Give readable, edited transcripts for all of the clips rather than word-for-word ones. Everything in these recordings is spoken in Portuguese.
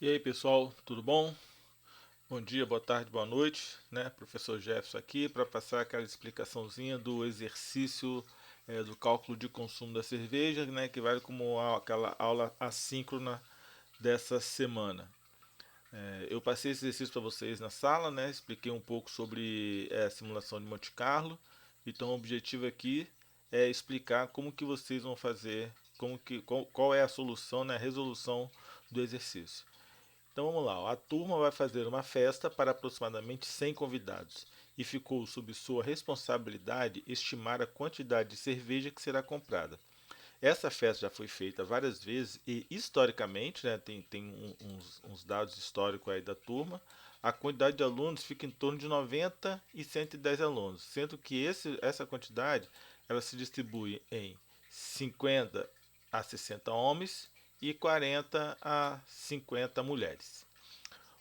E aí pessoal, tudo bom? Bom dia, boa tarde, boa noite, né? Professor Jefferson aqui para passar aquela explicaçãozinha do exercício do cálculo de consumo da cerveja, né? Que vale como aquela aula assíncrona dessa semana. Eu passei esse exercício para vocês na sala, né? Expliquei um pouco sobre a simulação de Monte Carlo. Então o objetivo aqui é explicar como que vocês vão fazer, qual é a solução, né? A resolução do exercício. Então vamos lá, a turma vai fazer uma festa para aproximadamente 100 convidados e ficou sob sua responsabilidade estimar a quantidade de cerveja que será comprada. Essa festa já foi feita várias vezes e historicamente, né, tem uns dados históricos aí da turma, a quantidade de alunos fica em torno de 90 e 110 alunos, sendo que essa quantidade ela se distribui em 50 a 60 homens e 40 a 50 mulheres.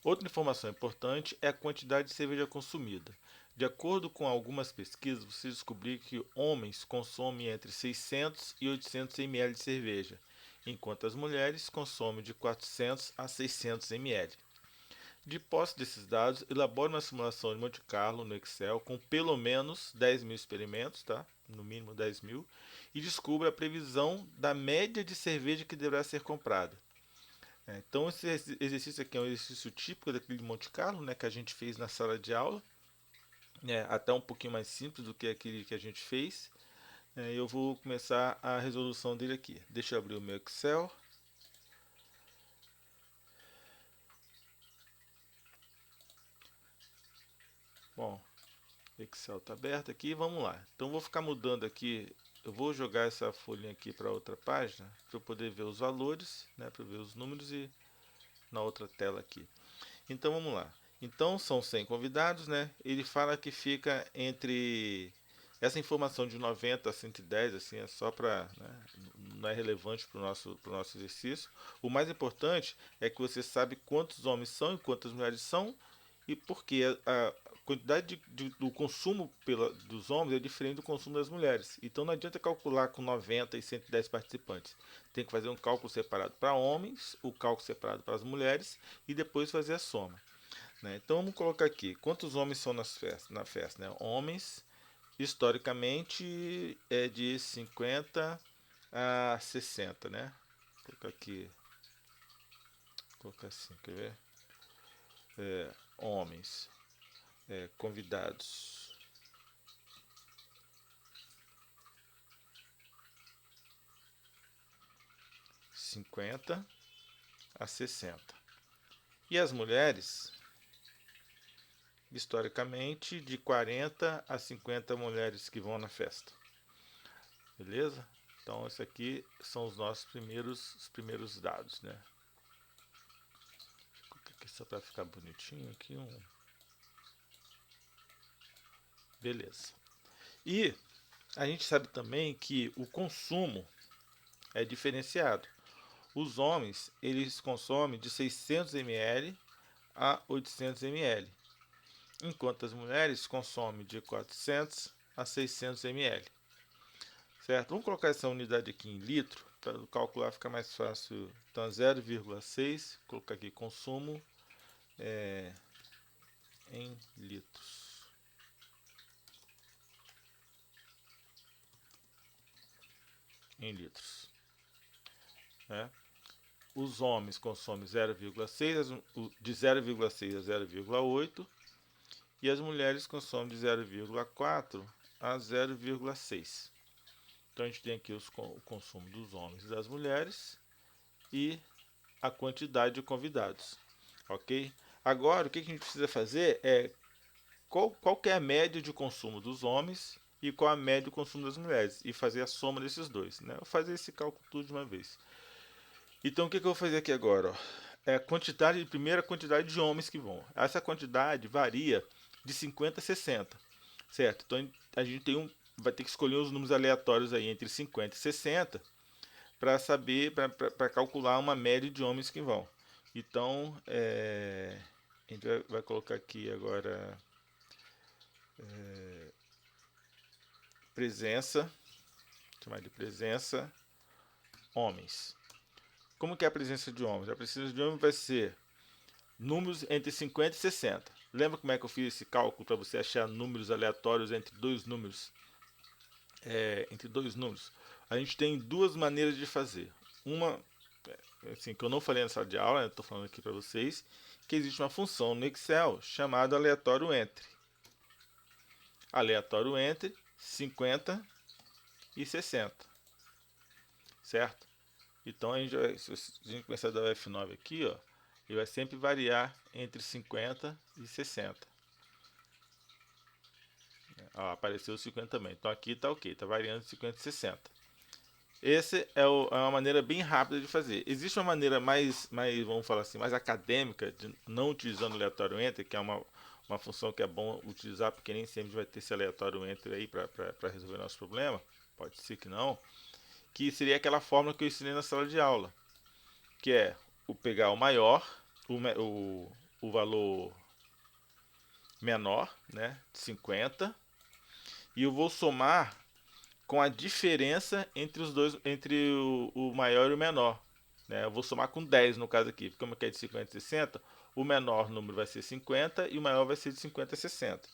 Outra informação importante é a quantidade de cerveja consumida. De acordo com algumas pesquisas, você descobriu que homens consomem entre 600 e 800 ml de cerveja, enquanto as mulheres consomem de 400 a 600 ml. De posse desses dados, elabore uma simulação de Monte Carlo no Excel com pelo menos 10 mil experimentos, tá? No mínimo 10 mil, e descubra a previsão da média de cerveja que deverá ser comprada. Então esse exercício aqui é um exercício típico daquele de Monte Carlo, né, que a gente fez na sala de aula, até um pouquinho mais simples do que aquele que a gente fez. Eu vou começar a resolução dele aqui. Deixa eu abrir o meu Excel. Bom, o Excel está aberto aqui, vamos lá. Então vou ficar mudando aqui, eu vou jogar essa folhinha aqui para outra página, para eu poder ver os valores, né, para ver os números e na outra tela aqui. Então vamos lá. Então são 100 convidados, né? Ele fala que fica entre essa informação de 90 a 110, assim, é só para, né, não é relevante para o nosso exercício. O mais importante é que você sabe quantos homens são e quantas mulheres são e porque a quantidade do consumo dos homens é diferente do consumo das mulheres. Então não adianta calcular com 90 e 110 participantes. Tem que fazer um cálculo separado para homens, o cálculo separado para as mulheres e depois fazer a soma. Né? Então vamos colocar aqui quantos homens são na festa. Né? Homens, historicamente, é de 50 a 60. Né? Vou colocar aqui, vou colocar assim, quer ver? Homens, convidados, 50 a 60. E as mulheres, historicamente, de 40 a 50 mulheres que vão na festa. Beleza? Então, esses aqui são os nossos primeiros dados, né? Vou colocar aqui só para ficar bonitinho aqui Beleza. E a gente sabe também que o consumo é diferenciado. Os homens, eles consomem de 600 ml a 800 ml, enquanto as mulheres consomem de 400 a 600 ml. Certo? Vamos colocar essa unidade aqui em litro, para calcular ficar mais fácil. Então, 0,6, colocar aqui consumo em litros. Em litros. Né? Os homens consomem 0,6, de 0,6 a 0,8 e as mulheres consomem de 0,4 a 0,6. Então a gente tem aqui o consumo dos homens e das mulheres e a quantidade de convidados, ok? Agora o que a gente precisa fazer é qual que é a média de consumo dos homens e qual a média de consumo das mulheres e fazer a soma desses dois, né? Eu vou fazer esse cálculo tudo de uma vez. Então o que eu vou fazer aqui agora? Ó? É a primeira quantidade de homens que vão. Essa quantidade varia de 50 a 60, certo? Então a gente vai ter que escolher os números aleatórios aí entre 50 e 60 para saber, para calcular uma média de homens que vão. Então a gente vai colocar aqui agora presença, chamar de presença homens. Como que é a presença de homens? A presença de homens vai ser números entre 50 e 60. Lembra como é que eu fiz esse cálculo para você achar números aleatórios entre dois números? Entre dois números. A gente tem duas maneiras de fazer. Uma, assim, que eu não falei na sala de aula, estou falando aqui para vocês, que existe uma função no Excel chamada aleatório entre. Aleatório entre 50 e 60. Certo? Então, se a gente começar a dar o F9 aqui, ó, ele vai sempre variar entre 50 e 60. Ó, apareceu 50 também. Então aqui está ok, está variando de 50 e 60. Essa é uma maneira bem rápida de fazer. Existe uma maneira mais, vamos falar assim, mais acadêmica, de não utilizando aleatório entre, que é uma função que é bom utilizar, porque nem sempre vai ter esse aleatório entre aí para resolver nosso problema. Pode ser que não. Que seria aquela fórmula que eu ensinei na sala de aula, que é pegar o maior, o valor menor, né, 50, e eu vou somar com a diferença entre os dois, entre o maior e o menor. Né? Eu vou somar com 10 no caso aqui, porque como é de 50 e 60, o menor número vai ser 50 e o maior vai ser de 50 a 60.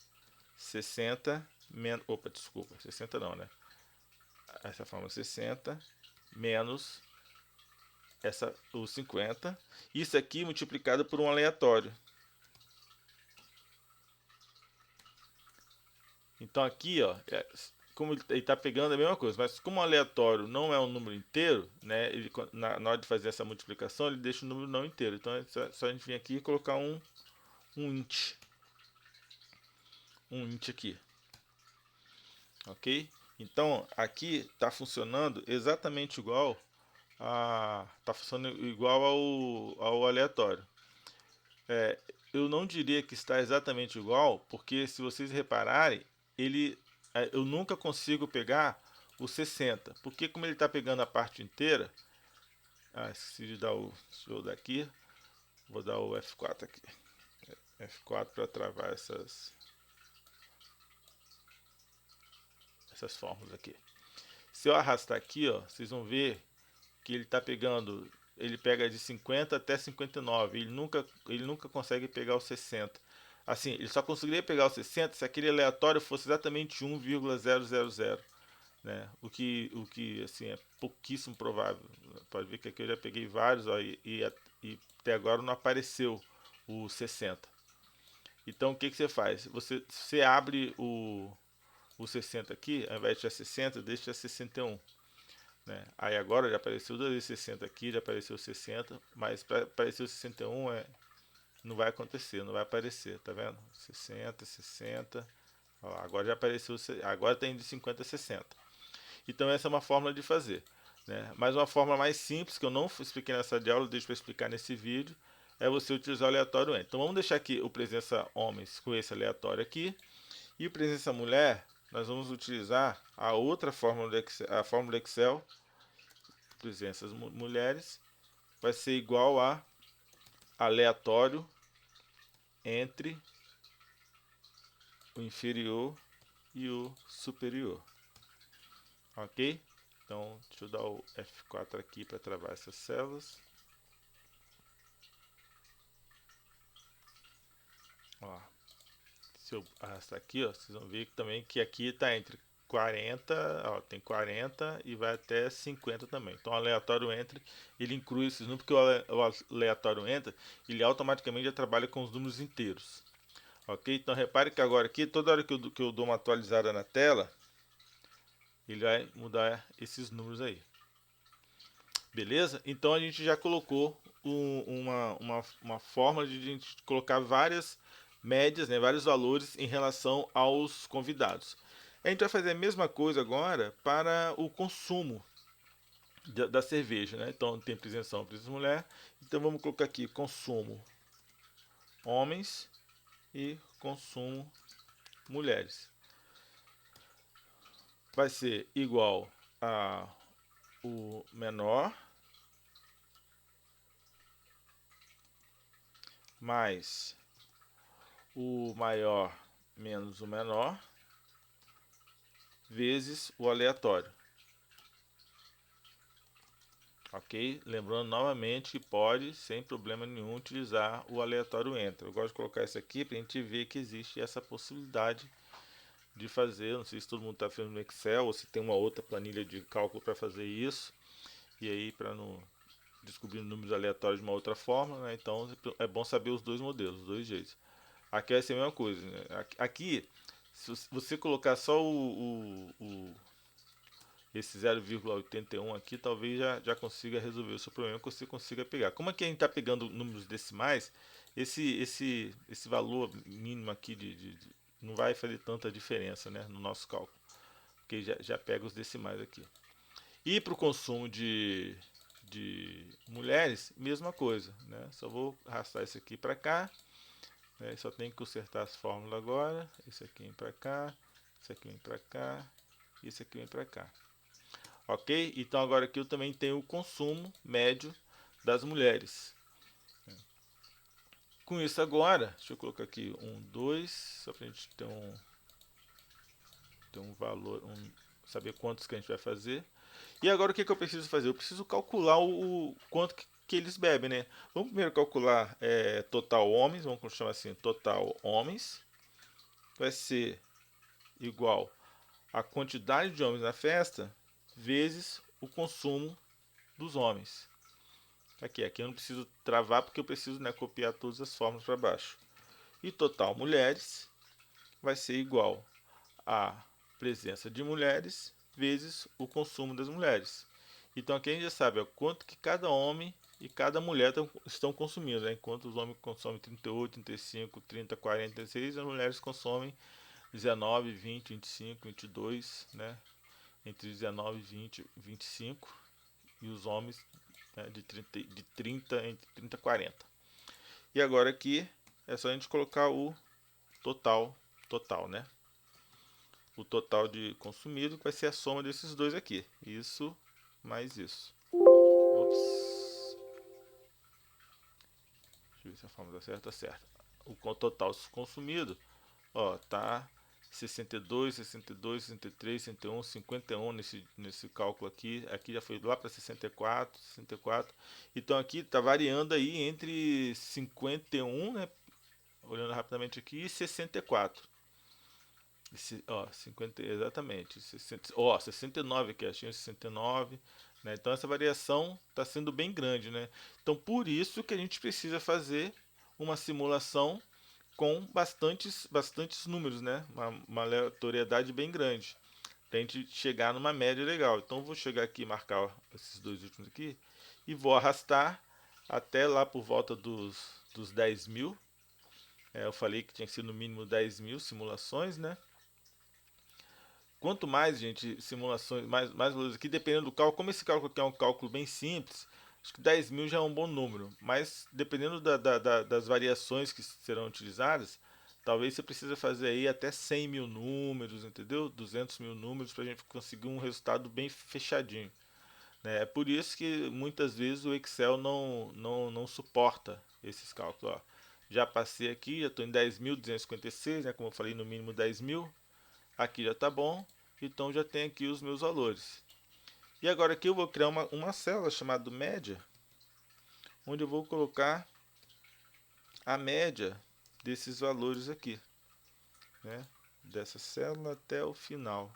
60 menos. Opa, desculpa, 60 não, né? Essa forma 60 menos o 50. Isso aqui multiplicado por um aleatório. Então aqui, ó, como ele está pegando a mesma coisa, mas como o aleatório não é um número inteiro, né, ele, na hora de fazer essa multiplicação, ele deixa o número não inteiro. Então é só a gente vir aqui e colocar um int. Um int aqui. Ok? Então aqui está funcionando exatamente igual tá funcionando igual ao aleatório. Eu não diria que está exatamente igual, porque se vocês repararem, eu nunca consigo pegar o 60, porque como ele está pegando a parte inteira, esqueci de dar deixa eu dar aqui, vou dar o F4 aqui, F4 para travar essas fórmulas aqui. Se eu arrastar aqui, ó, vocês vão ver que ele está pegando, ele pega de 50 até 59, ele nunca consegue pegar o 60. Assim, ele só conseguiria pegar o 60 se aquele aleatório fosse exatamente 1,000. Né? O que assim, é pouquíssimo provável. Pode ver que aqui eu já peguei vários, ó, e até agora não apareceu o 60. Então o que você faz? Você abre o 60 aqui, ao invés de ter 60, deixa 61. Né? Aí agora já apareceu 260 aqui, já apareceu 60, mas para aparecer o 61 não vai acontecer, não vai aparecer, tá vendo? 60, 60, ó, agora já apareceu, agora tem de 50 a 60. Então essa é uma forma de fazer. Né? Mas uma forma mais simples, que eu não expliquei nessa de aula, deixo para explicar nesse vídeo, é você utilizar o aleatório entre. Então vamos deixar aqui o presença homens com esse aleatório aqui, e o presença mulher, nós vamos utilizar a outra fórmula do Excel, a fórmula do Excel, presenças mulheres, vai ser igual a aleatório entre o inferior e o superior. Ok? Então, deixa eu dar o F4 aqui para travar essas células. Ó, se eu arrastar aqui, ó, vocês vão ver também que aqui está entre 40, ó, tem 40 e vai até 50 também. Então, o aleatório entre, ele inclui esses números, porque o aleatório entra, ele automaticamente já trabalha com os números inteiros. Ok? Então, repare que agora aqui, toda hora que eu dou uma atualizada na tela, ele vai mudar esses números aí. Beleza? Então, a gente já colocou uma forma de a gente colocar várias médias, né, vários valores em relação aos convidados. A gente vai fazer a mesma coisa agora para o consumo da cerveja. Né? Então, tem presença mulher. Então, vamos colocar aqui consumo homens e consumo mulheres. Vai ser igual a o menor mais o maior menos o menor vezes o aleatório. Ok? Lembrando novamente que pode, sem problema nenhum, utilizar o aleatório enter. Eu gosto de colocar isso aqui para a gente ver que existe essa possibilidade de fazer. Não sei se todo mundo está fazendo no Excel ou se tem uma outra planilha de cálculo para fazer isso. E aí, para não descobrir números aleatórios de uma outra forma, né? Então é bom saber os dois modelos, os dois jeitos. Aqui vai ser a mesma coisa, né? Aqui, se você colocar só esse 0,81 aqui, talvez já consiga resolver o seu problema, que você consiga pegar. Como aqui a gente está pegando números decimais, esse valor mínimo aqui não vai fazer tanta diferença, né, no nosso cálculo, porque já pega os decimais aqui. E para o consumo de mulheres, mesma coisa, né? Só vou arrastar esse aqui para cá, né? Só tem que consertar as fórmulas agora. Esse aqui vem para cá, esse aqui vem para cá, e esse aqui vem para cá. Ok? Então agora aqui eu também tenho o consumo médio das mulheres. Com isso agora, deixa eu colocar aqui 2, só para a gente ter um valor, saber quantos que a gente vai fazer. E agora o que eu preciso fazer? Eu preciso calcular o quanto que eles bebem, né? Vamos primeiro calcular total homens, vamos chamar assim, total homens. Vai ser igual a quantidade de homens na festa vezes o consumo dos homens. Aqui eu não preciso travar porque eu preciso, né, copiar todas as fórmulas para baixo. E total mulheres vai ser igual a presença de mulheres vezes o consumo das mulheres. Então aqui a gente já sabe quanto que cada homem e cada mulher estão consumindo. Né? Enquanto os homens consomem 38, 35, 30, 40, 36, as mulheres consomem 19, 20, 25, 22, né? Entre 19, 20 e 25. E os homens, né, de 30, entre 30 e 40. E agora aqui é só a gente colocar o total, né? O total de consumido que vai ser a soma desses dois aqui. Isso mais isso. Ops. Deixa eu ver se a fórmula certa, certa. O total consumido, ó, tá 62, 62, 63, 61, 51 nesse cálculo aqui. Aqui já foi lá para 64, 64. Então aqui tá variando aí entre 51, né? Olhando rapidamente aqui, e 64. Ó, 50, exatamente. 60, ó, 69 aqui, achei 69. Né? Então essa variação está sendo bem grande. Né? Então por isso que a gente precisa fazer uma simulação com bastantes números, né? Uma aleatoriedade bem grande. Para a gente chegar numa média legal. Então vou chegar aqui e marcar esses dois últimos aqui. E vou arrastar até lá por volta dos 10 mil. Eu falei que tinha que ser no mínimo 10 mil simulações, né? Quanto mais, gente, simulações, mais valores aqui, dependendo do cálculo. Como esse cálculo aqui é um cálculo bem simples, acho que 10 mil já é um bom número. Mas dependendo das variações que serão utilizadas, talvez você precise fazer aí até 100 mil números, entendeu? 200 mil números para a gente conseguir um resultado bem fechadinho. Né? É por isso que muitas vezes o Excel não suporta esses cálculos. Ó. Já passei aqui, já estou em 10.256, né? Como eu falei, no mínimo 10 mil. Aqui já está bom, então já tem aqui os meus valores. E agora aqui eu vou criar uma célula chamada média, onde eu vou colocar a média desses valores aqui, né? Dessa célula até o final.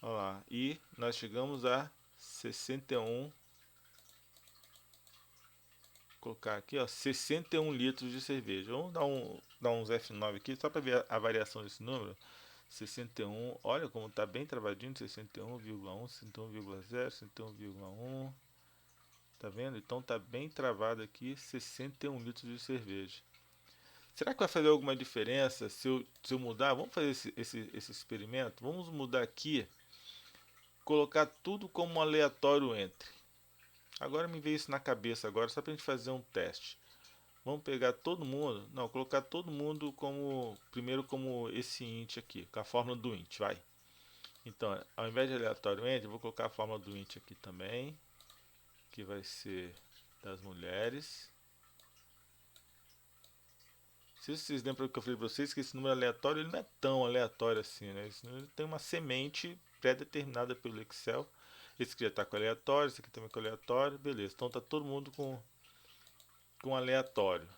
Olha lá, e nós chegamos a 61. Vou colocar aqui, ó, 61 litros de cerveja. Vamos dar uns F9 aqui, só para ver a variação desse número. 61, olha como está bem travadinho, 61,1, 61,0, 61,1. Tá vendo? Então tá bem travado aqui, 61 litros de cerveja. Será que vai fazer alguma diferença se eu mudar? Vamos fazer esse experimento? Vamos mudar aqui, colocar tudo como aleatório entre. Agora me veio isso na cabeça agora, só pra gente fazer um teste. Vamos pegar todo mundo, não, colocar todo mundo como, primeiro como esse int aqui, com a fórmula do int, vai. Então, ao invés de aleatório entre, eu vou colocar a fórmula do int aqui também, que vai ser das mulheres. Se vocês lembram que eu falei para vocês que esse número aleatório ele não é tão aleatório assim, né? Ele tem uma semente pré-determinada pelo Excel Esse aqui já está com aleatório, esse aqui também com aleatório, beleza. Então tá todo mundo com aleatório.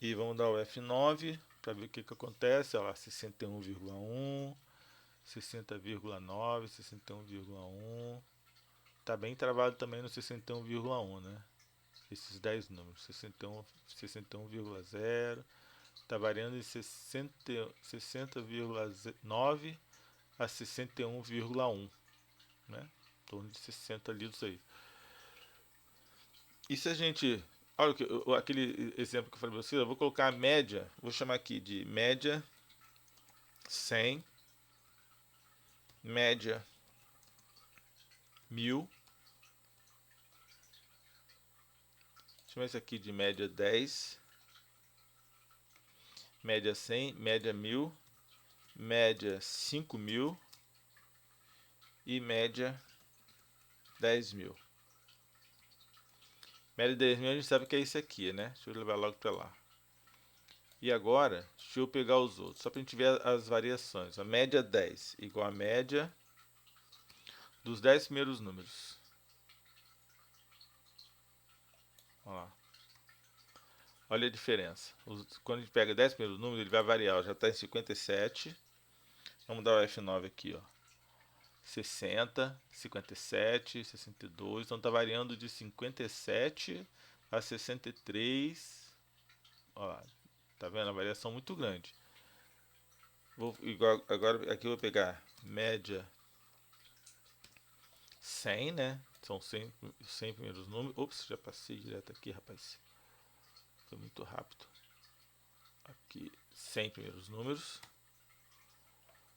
E vamos dar o F9 para ver o que acontece. Olha lá, 61,1, 60,9, 61,1. Tá bem travado também no 61,1, né? Esses 10 números, 61,0. Tá variando de 60,9 a 61,1, né? Em torno de 60 litros aí. E se a gente, olha aquele exemplo que eu falei para você, eu vou colocar a média, vou chamar aqui de média 100, média 1000, chama isso aqui de média 10, média 100, média 1000, média 5000 e média 10.000. Média 10.000 a gente sabe que é isso aqui, né? Deixa eu levar logo para lá. E agora, deixa eu pegar os outros, só para a gente ver as variações. A média 10 igual a média dos 10 primeiros números. Olha lá. Olha a diferença. Quando a gente pega 10 primeiros números, ele vai variar. Já está em 57. Vamos dar o F9 aqui, ó. 60, 57, 62. Então está variando de 57 a 63. Olha lá. Tá vendo? A variação muito grande. Agora aqui eu vou pegar média 100, né? São 100 primeiros números. Ops, já passei direto aqui, rapaz. Foi muito rápido. Aqui, 100 primeiros números.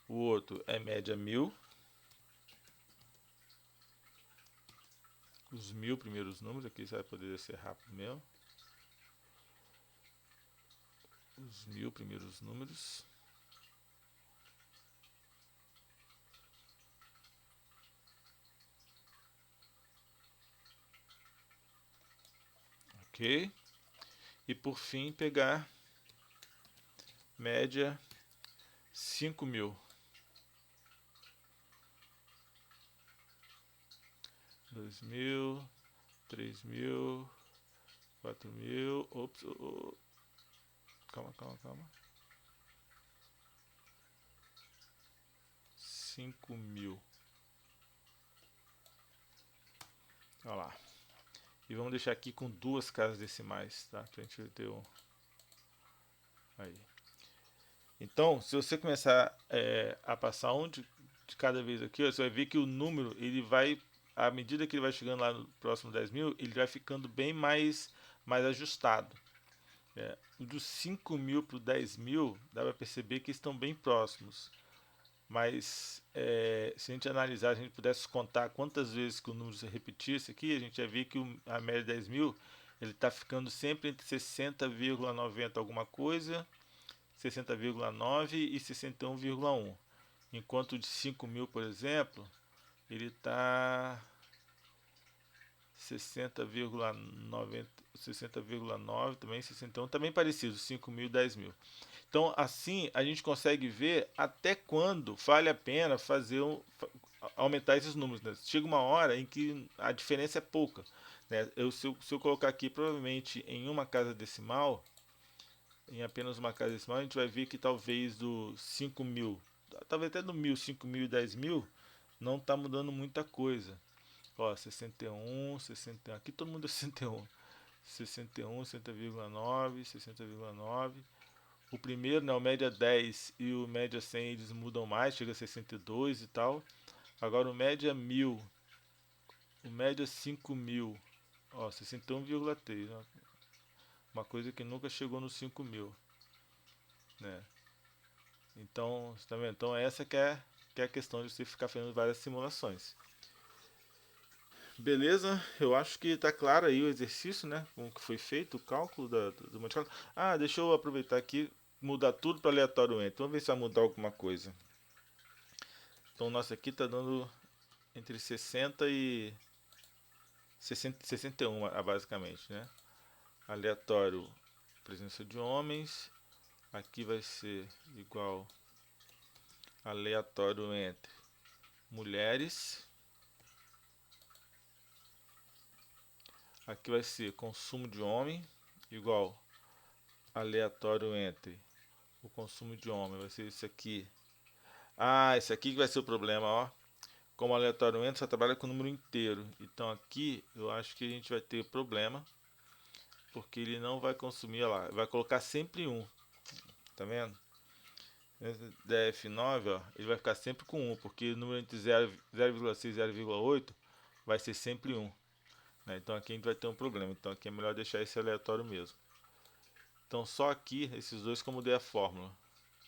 O outro é média 1000. Os 1000 primeiros números. Aqui você vai poder ser rápido mesmo. Os 1000 primeiros números. Ok. E por fim pegar média 5000. 2000, 3000, 4000. Ops, calma. 5000. Olha lá. E vamos deixar aqui com duas casas decimais, tá? Pra gente ter um... Aí. Então, se você começar a passar um de cada vez aqui, ó, você vai ver que o número, ele vai, à medida que ele vai chegando lá no próximo 10.000, ele vai ficando bem mais ajustado. O dos 5.000 para o 10.000, dá para perceber que estão bem próximos. Mas se a gente analisar, se a gente pudesse contar quantas vezes que o número se repetisse aqui, a gente ia ver que a média de 10.000, ele está ficando sempre entre 60,90 alguma coisa, 60,9 e 61,1. Enquanto o de 5.000, por exemplo, ele está 60,9 também, 61, também parecido, 5.000 e 10.000. Então, assim, a gente consegue ver até quando vale a pena aumentar esses números. Né? Chega uma hora em que a diferença é pouca. Né? Se eu colocar aqui, provavelmente, em uma casa decimal, em apenas uma casa decimal, a gente vai ver que talvez do 5.000, talvez até do 1.000, 5.000 e 10.000, não está mudando muita coisa. Ó, 61, 61, aqui todo mundo é 61. 61, 60,9, 60,9. O primeiro, né, o média 10 e o média 100, eles mudam mais, chega a 62 e tal. Agora o média 1000, o média 5000, ó, 61,3, né? Uma coisa que nunca chegou nos 5.000, né? Então, tá vendo? Então essa que é a questão de você ficar fazendo várias simulações. Beleza, eu acho que está claro aí o exercício, né? Como que foi feito o cálculo do Monte Carlo. Ah, deixa eu aproveitar aqui, mudar tudo para aleatório entre. Vamos ver se vai mudar alguma coisa. Então, nossa, aqui está dando entre 60 e 61, basicamente, né? Aleatório, presença de homens. Aqui vai ser igual aleatório entre mulheres. Aqui vai ser consumo de homem igual aleatório entre o consumo de homem. Vai ser isso aqui. Ah, esse aqui que vai ser o problema, ó. Como aleatório entre só trabalha com o número inteiro. Então aqui eu acho que a gente vai ter problema. Porque ele não vai consumir, olha lá. Vai colocar sempre 1. Tá vendo? DF9, ó, ele vai ficar sempre com 1, porque o número entre 0,6 e 0,8 vai ser sempre 1. Né? Então aqui a gente vai ter um problema. Então aqui é melhor deixar esse aleatório mesmo. Então só aqui, esses dois que eu mudei a fórmula.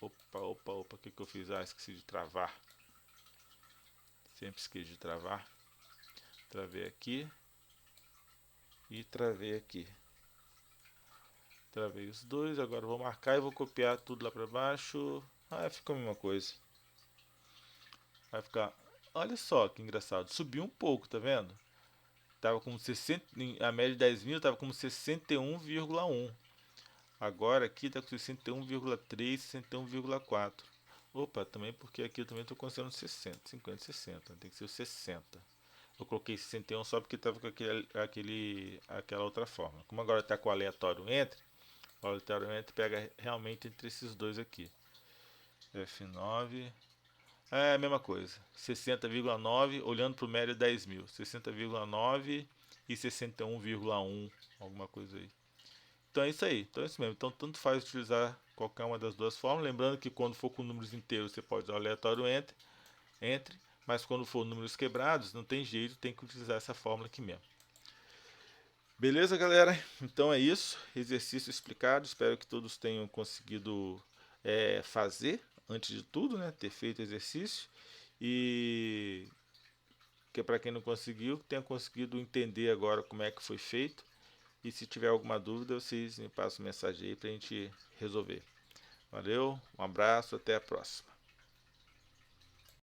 Opa, o que eu fiz? Ah, esqueci de travar. Sempre esqueci de travar. Travei aqui. E travei aqui. Travei os dois, agora vou marcar e vou copiar tudo lá para baixo. Ah, ficou a mesma coisa. Vai ficar... Olha só que engraçado. Subiu um pouco, tá vendo? Tava como 60... A média de 10 mil tava como 61,1. Agora aqui tá com 61,3, 61,4. Opa, também porque aqui eu também estou considerando 60, 50, 60. Tem que ser o 60. Eu coloquei 61 só porque estava com aquela outra forma. Como agora está com o aleatório entre, o aleatório entre pega realmente entre esses dois aqui. F9. É a mesma coisa. 60,9 olhando para o médio 10 mil. 60,9 e 61,1. Alguma coisa aí. Então é isso aí. Então é isso mesmo. Então tanto faz utilizar qualquer uma das duas formas. Lembrando que quando for com números inteiros você pode usar o aleatório entre. Mas quando for números quebrados, não tem jeito, tem que utilizar essa fórmula aqui mesmo. Beleza, galera? Então é isso. Exercício explicado. Espero que todos tenham conseguido fazer, antes de tudo, né? Ter feito exercício. E que para quem não conseguiu, tenha conseguido entender agora como é que foi feito. E se tiver alguma dúvida, vocês me passam mensagem aí para a gente resolver. Valeu, um abraço, até a próxima.